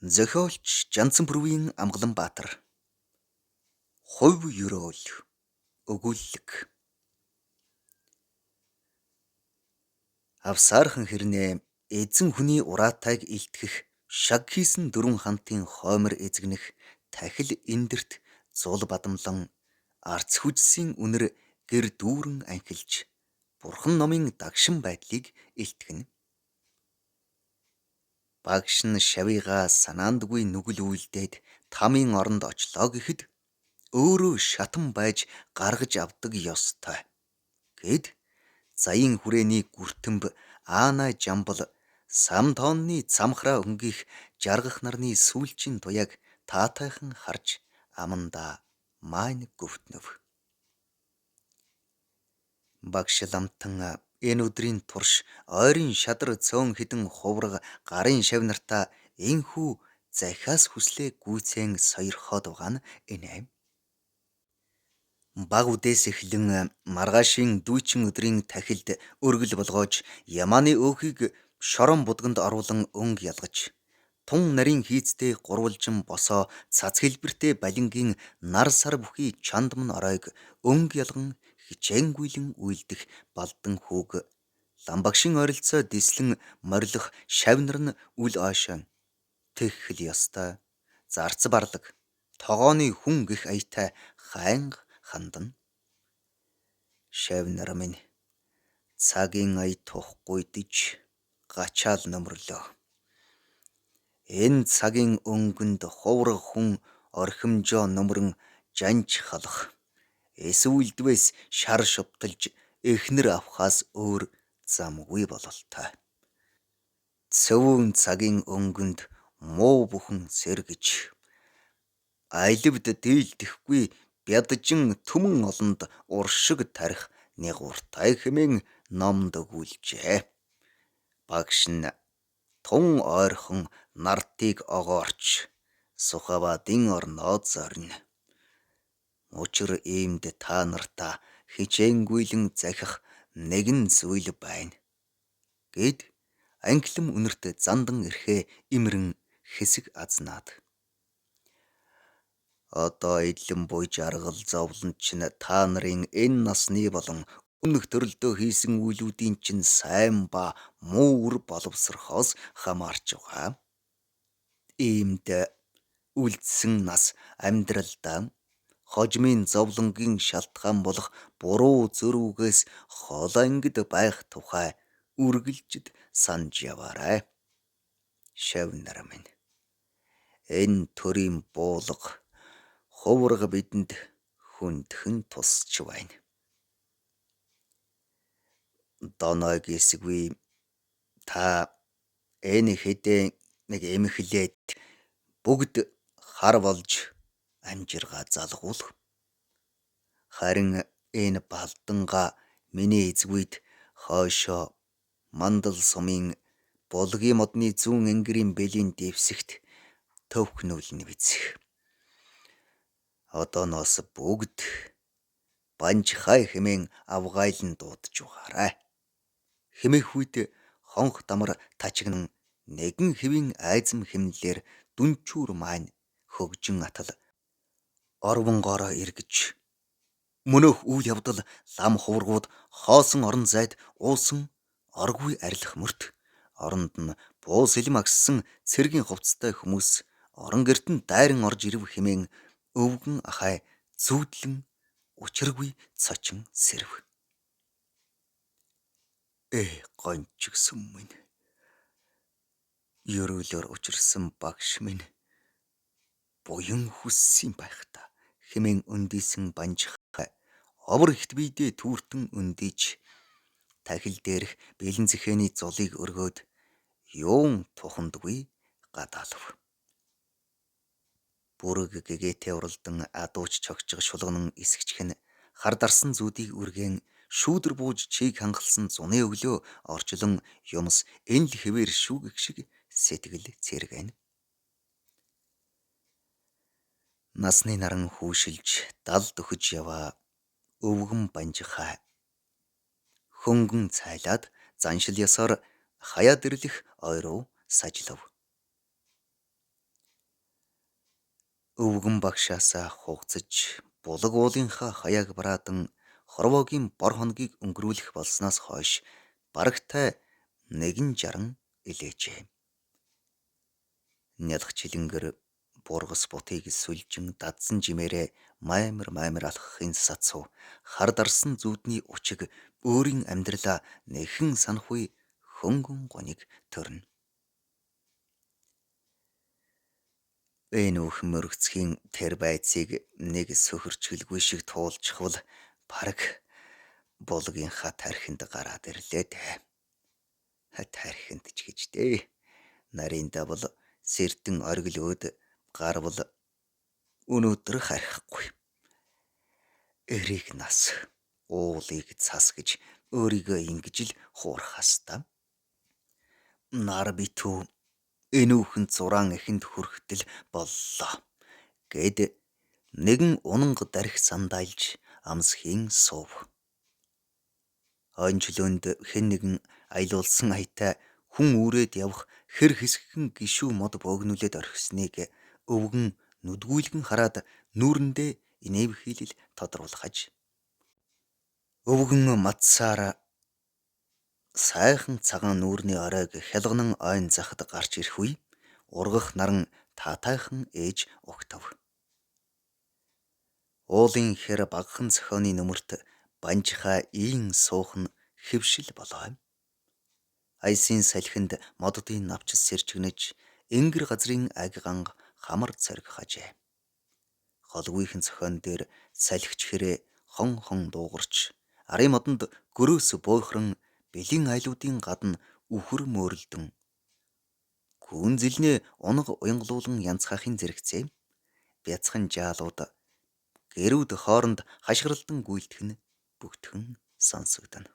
Зохиолч Жанцанбөрвийн Амгаланбаатар. Хувь ёроол өгүүлэг. Авсаархан хэрнээ эзэн хүний ураатайг илтгэх шаг хийсэн дөрвөн хантын хоймор эзэгнэх тахил эндэрт зул бадамлан арц хүчсийн үнэр гэр дүүрэн анхилж бурхан номын дагшин байдлыг илтгэнэ. Багш нь шавьяага санаандгүй нүгэл үйлдээд тамийн оронд очлоо гэхэд өөрөө шатан байж гаргаж авдаг ёстой гэд заян хүрээний гүртэмб Аана Жамбал самтооны цамхраа өнгөх жаргах нарны сүүлчийн туяаг таатайхан харж аманда маань гөвтнөв. Багш ламтан энэ өдрийн турш ойрын шадар цөөн хідэн хувраг гарын шав нартаа энхүү захиас хүслээ гүйцэн сойрхоод байгаа нь энэ. Баг үдээс эхлэн маргаашийн дүйчин өдрийн тахилд өргөл болгоож Ямааны өөхийг шорон будганд оруулан өнг ялгаж тун нарийн хийцтэй гурвалжин босоо цац хэлбэртэй балингийн нар сар бүхий чандман оройг өнг ялган хичээнгүйлэн үйлдэх балдан хүүг ламбагшин ойролцоо дислэн морилох шавнар нь үл ойшоо тэгхэл ёстой зарц барлаг тогооны хүн гих аятай хайнга хандан. Шавнар минь цагийн ая тухгүй диж гачаал нөмрлөө. Энэ цагийн өнгөнд хувраг хүн орхимжоо нөмрөн жанж халах эсвэл шар шупталж эхнэр авахаас өөр замгүй бололтой. Цөвөн цагийн өнгөнд муу бүхэн сэргэж айлвд дийлдэхгүй бяджин түмэн олонд уршиг тарих нэгуртай хэмээн номд өгүүлжээ. Багш нь тун ойрхон нартыг огоорч Сухавадын орноо зорино. Учир иймд та нартаа хичээнгүйлэн захих нэгэн зүйл байна гэд анхлам үнэрт зандан ирэхээ имрэн хэсэг азнаад. Одоо эдлэн буй жаргал зовлон чинь та нарын энэ насны болон өмнөх төрөлдөө хийсэн үйлүүдийн чинь сайн ба муу үр боловсрохоос хамаарч байгаа. Иймд үлдсэн нас амьдралдаа хожмын зовлонгийн шалтгаан болох буруу зөрүүгээс хол ангид байх тухай үргэлжид санаж яваарай. Шавнар минь энэ төрийн буулга хувраг бидэнд хүндхэн тусч байна. Донойг эсгүй та энэ хэдэн нэг эмхлээд бүгд хар болж амжиргаа залгуул. Харин энэ балданга миний эзгүйд хойшоо мандал сумын булгийн модны зүүн ангирын бэлийн дэвсэгт төвхнүүлнэ биз. Одооноос бүгд банжхай хэмээн авгайлан дуудаж угаарай. Хэмэх үед хонх дамар тачигнан нэгэн хэвийн айзам хэмнэлээр дүнчүүр маань хөгжин атал орвонгоороо эргэж мөнөөх үйл явдал лам хувргууд хоосон орон зайд уусан оргүй арилах мөрт оронд нь буус илм агссан цэргийн хувцастай хүмүүс орон гертэн дайран орж ирв хэмээн өвгөн ахай зүүдлэн учиргүй цочин сэрв. Гончгсөн минь ёроолоор учирсан багш минь буян хүссэн байх та хэмээн өндийсэн банжхай овор ихт биедээ түүртэн өндийж тахил дээрх бэлэн зэхээний зулыг өргөөд юун тухандгүй гадаалв. Бүрэг гэгээтэй уралдан адууч чогчго шулганан эсгчхэн хар дарсан зүүдийг үргэн шүүдэр бууж чийг хангалсан зуны өглөө орчлон юмс энэ л хэвээр шүүгэх шиг сэтгэл цэргэн. Насны наран хүүшилж далд өхөж яваа өвгөн банжхай хөнгөн цайлаад заншил ёсоор хаяад ирлэх ой руу сажлав. Өвгөн багшаасаа хугацаж булаг уулынхаа хаяаг бараадан хорвоогийн бор хоногийг өнгөрүүлэх болсноос хойш барагтай 160 илээжээ. Нялх чилэнгэр бургас бутыг сүлжин дадсан жимээрээ маймар алхахын сацуу хар дарсан зүудний учиг өөрийн амьдралаа нэхэн санахгүй хөнгөн гониг төрнө. Энэ өх мөргөцхийн тэр байцыг нэг сөхөрчгэлгүй шиг туулчихвал параг булгийнхаа тархинд гараад ирлээ дээ. Тархинд ч гэж дээ. Нарийн давал сэрдэн оргилөөд гарвал өнөөдөр харахгүй. Эрийг нас уулыг цас гэж өөрийгөө ингэж л хуурах хастаа. Нар битүү энүүхэн зураан эхэнд хүрэхтэл боллоо гэд нэгэн унанг дарих сандайлж амсхийн суув. Онжлоонд хэн нэгэн аялуулсан аятай хүн үрээд явах хэр хэсгэн гişүү мод бөөгнүүлээд орхисныг өвгөн нүдгүйлгэн хараад нүүрэндээ инэвхийлэл тодруулахаж өвгөн матсаар сайхан цагаан нүүрний оройг хялганан ойн захад гарч ирэх үе ургах наран таатайхан ээж угтав. Уулын хэр багахан зохионы нүмерт банжихаа ийн суух нь хэвшил болоо. Айсын салхинд моддын навчс сэржигнэж энгэр газрын агиганг хамар цоргихажээ. Холгүйхэн зохион дээр салхич хэрэг хон дуугарч арын модонд гөрөөс буйхран бэлэн айлуудын гадна үхэр мөөрөлдөн гүн зилнээ унаг уянгалуулан янзхахын зэрэгцээ бяцхан жаалууд гэрүүд хооронд хашгиралдан гүйлтэх нь бүгдхэн сонсогдоно.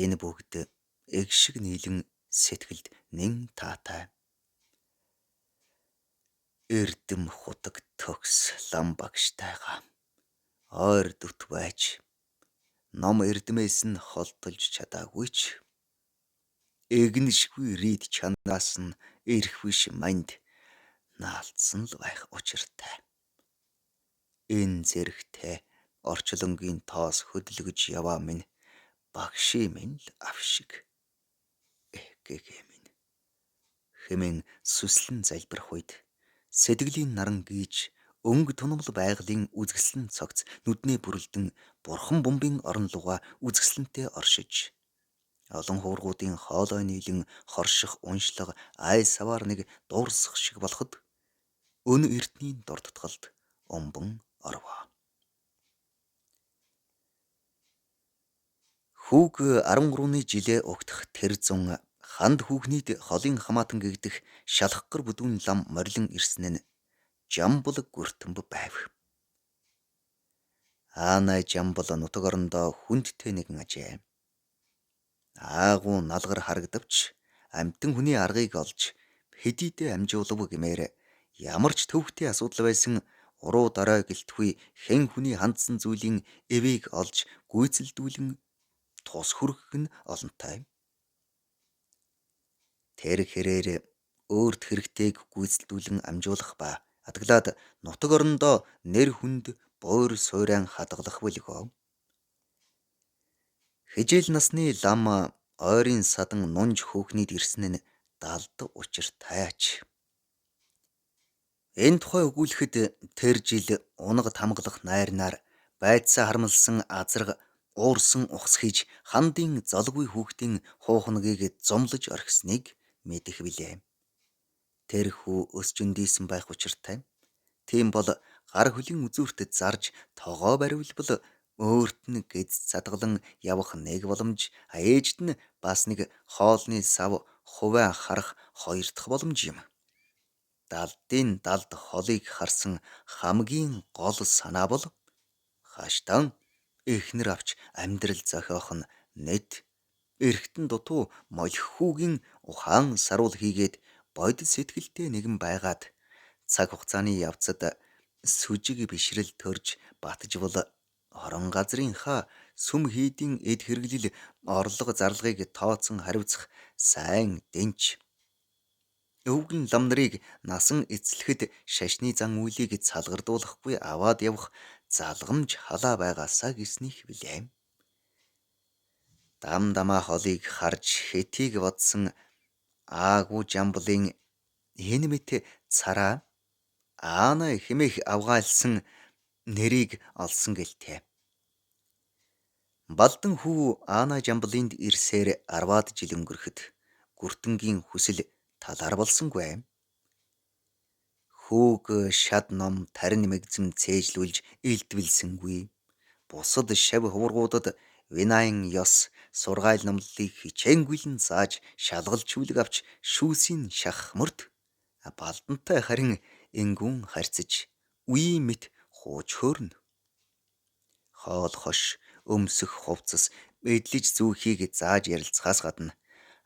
Энэ бүгд эг шиг нийлэн сэтгэлд нэн таатай. Эрдэм худаг төгс лам багштайгаа ойр дүт байж ном эрдмээс нь холдолж чадаагүй ч эгнэшгүй рид чанаас нь ирэх биш манд наалдсан л байх учиртай. Энэ зэрэгтэй орчлонгийн тоос хөдөлгөж яваа минь багшийн минь л авшиг гэгээ минь хэмээн сүслэн залбирх үед сэтгэлийн наран гийж өнгө тунамл байгалийн үзэсгэлэн цогц нүднээ бүрэлдэн бурхан бомбын орон луга үзэсгэлэнтэй оршиж олон хуургуудын хоолой нийлэн хорших уншлага ай саваар нэг дуурсах шиг болоход өн эртний дурдтгалд умбан орвоо. Хүүг 13-ны жилээ угтах тэр зун ханд хүүхнийд холын хамаатан гэгдэх шалхгар бүдүүн лам морилон ирсэн нь Жамбал гүртэмб байв. Аанай Жамбал нутаг орондоо хүндтэй нэгэн ажээ. Аагуу налгар харагдавч амтэн хүний аргыг олж хэдийдээ амжуулав гэмээр ямар ч төвхтэй асуудал байсан уруу дараа гэлтгүй хэн хүний хандсан зүйлийн эвийг олж гүйцэлдүүлэн тус хүргэх нь олонтой. Тэр хэрээр өөрт хэрэгтэйг гүйцэлдүүлэн амжуулах ба атгалаад нутаг орондоо нэр хүнд буур суурайн хадгалах билгөө. Хижээл насны лам ойрын садан нунж хөөхнийд ирсэн нь далд учиртай ач. Энэ тухай өгүүлэхэд тэр жил унаг тамгалах найрнаар байцаа харамлсан азраг уурсан ухс хийж хандын золгүй хүүхдийн хуухнагийг зомлож орхисныг мэдэх билээ. Тэр хүү өсчөндийсэн байх учиртай. Тийм бол гар хөлийн үзүүрт зарж тогоо баривлбал өөрт нь гэз задгалан явах нэг боломж ээжд нь бас нэг хоолны сав хувиа харах хоёр дахь боломж юм. Далдын далд холыг харсан хамгийн гол санаа бол хаштан эхнэр авч амьдрал зохиох нь нэт эргэтэн дутуу молих хүүгийн ухаан саруул хийгээд бодит сэтгэлтэй нэгэн байгаад цаг хугацааны явцад сүжиг бишрэл төрж батжвал орон газрынхаа сүм хийдийн эд хэрэглэл орлого зарлагыг тооцон хариуцах сайн дэнч Өвгөн лам нарыг насан эцлэхэд шашны зан үйлийг цалгардуулахгүй аваад явах залгамж халаа байгаасаа гэснийг билээ. Дам дамаа холыг харж хэтийг бодсон аагүй Жамблын энэ мэт цараа аана хэмээх авгаалсан нэрийг олсон гэлтэй. Балдан хүү Аана Жамблынд ирсээр 10-аад жил өнгөрөхөд Гүртэнгийн хүсэл талаар болсонгүй. Хүүг шад ном тарин мэгзэм цээжлүүлж илтвэлсэнгүй. Бусад шав хуврагуудад Винайн ёс сургаал номлолыг хичээнгүйлэн зааж шалгалж хүлэг авч шүүсийн шахмарт Балдантай харин энгүүн харьцаж үе мэт хууч хөөрнө. Хоол хош өмсөх хувцас эдлэж зүүхийг зааж ярилцахаас гадна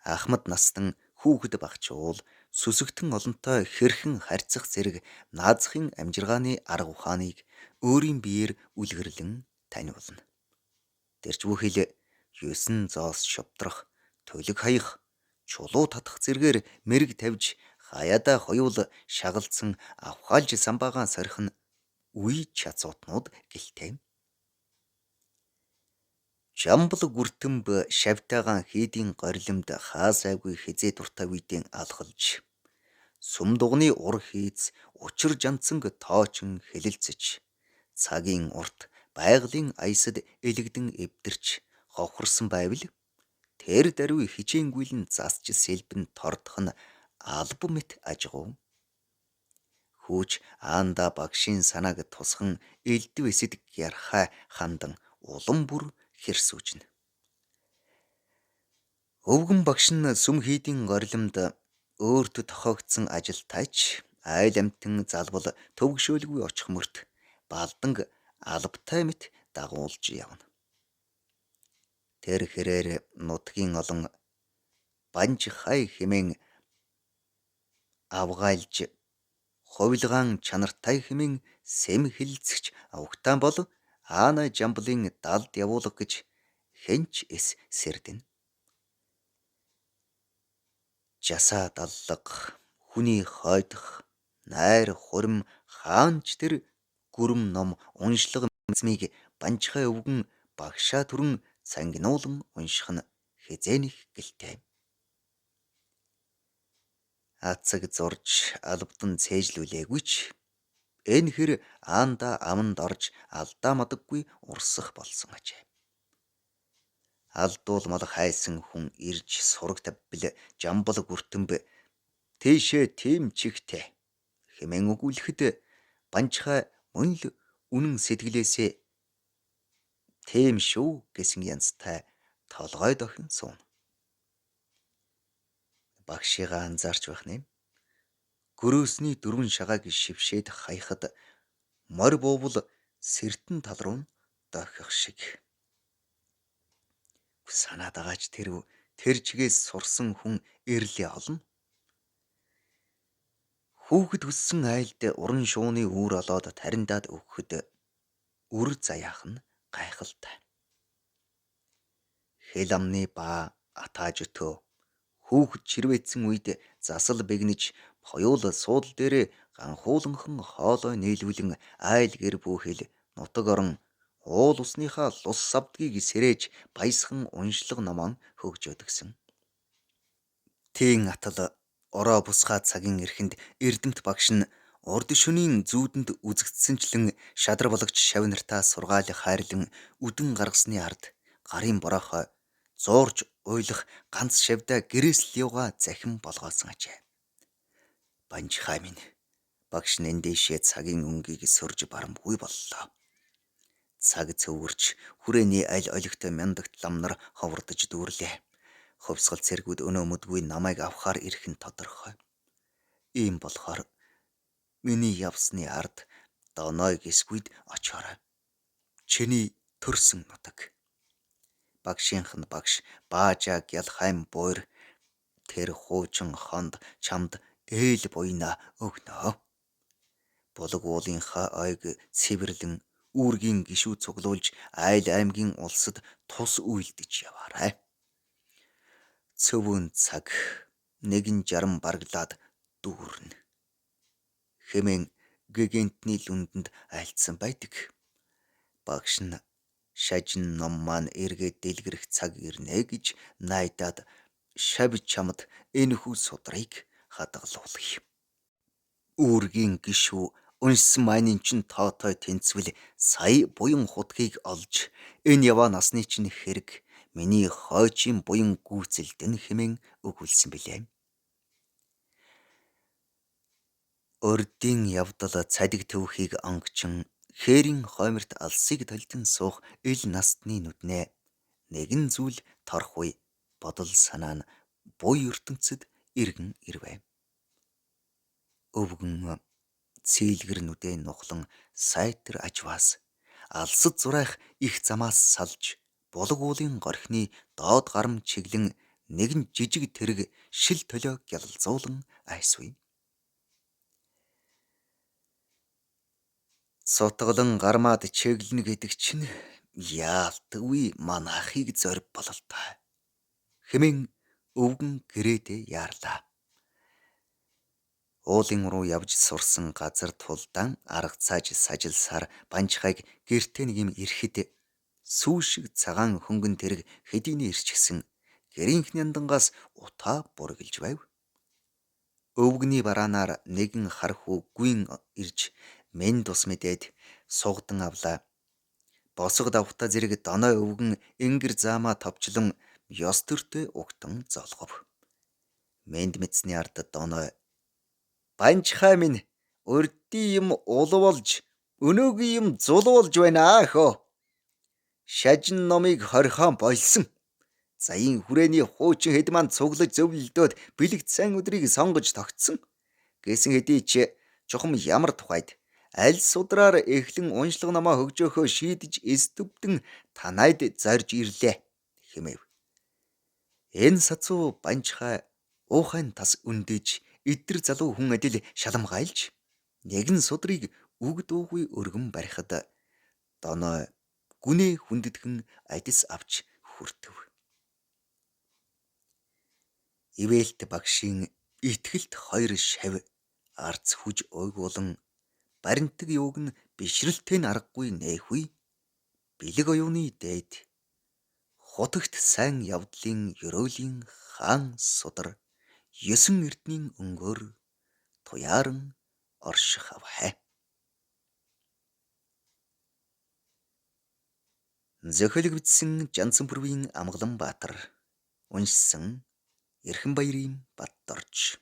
Ахмад настан хүүхэд багчуул сүсэгтэн олонтой хэрхэн харьцах зэрэг наазахын амжиргааны арга ухааныг өөрийн биеэр үлгэрлэн таниулна. Тэрч бүхэл 9 зоос шавтрах, төлөг хаях, чулуу татах зэргээр мэрэг тавьж хаяада хоёул шагалдсан авхаалж самбаагаан сорих нь үе чацуутнууд гэлтэй. Жамбал Гүртэмб шавтайгаан хийдийн гориломд хаасайгүй хизээ дуртай үедэн алхалж сүм дугны ур хийц учир жанцанг тоочин хэлэлцэж цагийн урт байгалийн аясад элэгдэн эвдэрч хохорсон байвал тэр даруй хичээнгүйлэн засч сэлбэн тордох нь албан мэт ажгуу. Хүүч аанда багшийн санааг тусхан элдв эсэд ярхаа хандан улам бүр хэрсүүжнэ. Өвгөн багш нь сүм хийдийн гориломд өөртөө тохиогдсон ажилтайч айл амтэн залбал төвгшөөлгүй очих мөрт Балданг албатай мэт дагуулж явна. Тэр хэрээр нутгийн олон банж хай хэмээн авгаалж хувилгаан чанартай хэмээн сэм хэлэлцэгч авгтаан бол Аана Жамблын далд явуулах гэж хэнч эс сэрдэнэ. Жасаа даллаг, хүний хойдох, найр хурим хаанч тэр гүрэм ном уншлага мэзмийг банжхай өвгөн багшаа түрэн цангинуулан унших нь хизээнийх гэлтэй. Ацаг зурж албадан цээжлүүлээгүй ч энэ хэр аанда аманд орж алдаа мадаггүй урсах болсон ажээ. Алдуул мал хайсан хүн ирж сураг тавбил Жамбал Гүртэмб тийшээ тийм чихтэй хэмээн өгүүлэхэд банжхай мөн л үнэн сэтгэлээсээ тийм шүү гэсэн янзтай толгой дохин сууна. Багшигаа анзаарч байх нэм. Гөрөөсний дөрвөн шагааг шившээд хаяхад морь буувал сэртэн тал руу дохих шиг. Санаад байгаач тэр чигээс сурсан хүн эрлээ олно. Хүүхэд өссөн айлд уран шууны үүр олоод тариндаад өгөхөд үр заяах нь гайхалтай. Хэл амны ба атааж өтөө хүүхэд чирвэцсэн үед засал бэгнэж хоёул суудал дээр ганхууланхан хоолой нийлүүлэн айл гэр бүхэл нутаг орон уул усныхаа лус савдгийг сэрээж баясхан уншлаг номон хөгжөөд гисэн. Тийн атал ороо бусгаа цагийн эрхэнд эрдэмт багш нь урд шөнийн зүүдэнд үзэгдсэнчлэн шадар болгож шав нартаа сургаал хайрлан үдэн гаргасны ард гарын бороохой зуурж уйлах ганц шавдаа гэрээс л явгаа захин болгоосон ажээ. Банжхай минь багш нь эндээшээ цагийн өнгийг сөрж барамгүй боллоо. Цаг цөвөрч хүрээний аль олигт мяндагт лам нар ховрдож дүүрлээ. Хувьсгал цэргүүд өнөө мөдгүй намайг авахаар ирэх нь тодорхой. Ийм болохоор миний явсны ард доной гисгүйд очоорой. Чиний төрсөн нутаг. Багшийнх нь багш Баажа Гялхайм буур тэр хуучин хонд чамд ээл буйна өгнөө. Булаг уулынхаа ойг цэвэрлэн үүргийн гишүү цуглуулж айл аймгийн улсад тус үйлдэж яваарай. Цөвөн цаг 1:60 барглаад дүүрнэ хэмээн гэгентний лүндэнд альцсан байдаг. Багш нь шажин ном маань эргээд дэлгэрэх цаг ирнэ гэж найдаад шав чамд энэхүү судрыг хадгалуулъя. Үүргийн гишүү уншсан майнын чин тоотой тэнцвэл сая буян хутгийг олж энэ яваа насны чинь хэрэг миний хойчийн буян гүйцэлдэн хэмээн өгүүлсэн билээ. Урдын явдал цадиг төвхийг онгочин хээрийн хойморт алсыг толтон суух ил настны нүднээ нэгэн зүйл торхгүй бодол санаа нь буй ертөнцөд иргэн ирвэ. Өвгөн цэйлгэр нүдээ нухлан сайтар ажваас алсад зурайх их замаас салж булаг уулын горхины доод гарам чиглэн нэгэн жижиг тэрэг шил толио гялалзуулан айсвэ. Сутгалан гармаад чиглэнэ гэдэг чинь яалтгүй манайхыг зорь бололтой хэмээн өвгөн гэрээдээ яарлаа. Уулын руу явж сурсан газар тулдаан арга цааж сажилсаар банжхайг гэртээ нэг юм ирэхэд сүү шиг цагаан хөнгөн тэрэг хэдийнэ ирчихсэн гэрийнх няндангаас утаа бургилж байв. Өвгний бараанаар нэгэн хар хүү гүйн ирж мен тус мэдээд сугдан авлаа. Босго давхта зэрэг доной өвгөн ингэр заамаа товчлон ёс төртөө угтан золгов. Мend мэдсний ард доной банжхай минь урдийн юм улуулж өнөөгийн юм зулуулж байна хөө. Шажин номыг хорхоон болсон. Заяын хүрээний хуучин хэд маань цуглаж зөвлөлдөөд бэлэгт сайн өдрийг сонгож тогтсон. Гэсэн хэдий ч чухам ямар тухайд аль судраар эхлэн уншлага намаа хөгжөөхөө шийдэж эстөвдөн танайд зорж ирлээ хэмэв. Энэ сацуу банжхай уухайн тас өндөөж идэр залуу хүн адил шаламгайлж нэгэн судрыг үг дуугүй өргөн барихад доной гүнээ хүндэтгэн адис авч хүртэв. Ивэлт багшийн итгэлт хоёр шав арц хүж ойгуулан баримтаг юуг нь бишрэлтэй нь аргагүй нээхүй бэлэг оюуны дээд хутагт сайн явдлын ёроолийн хаан судар 9 эрдний өнгөөр туяаран орших авхай. Зохиолыг бичсэн Жанцанбүрвийн Амгалан Баатар. Уншсан Эрхэнбаярын Баттарч.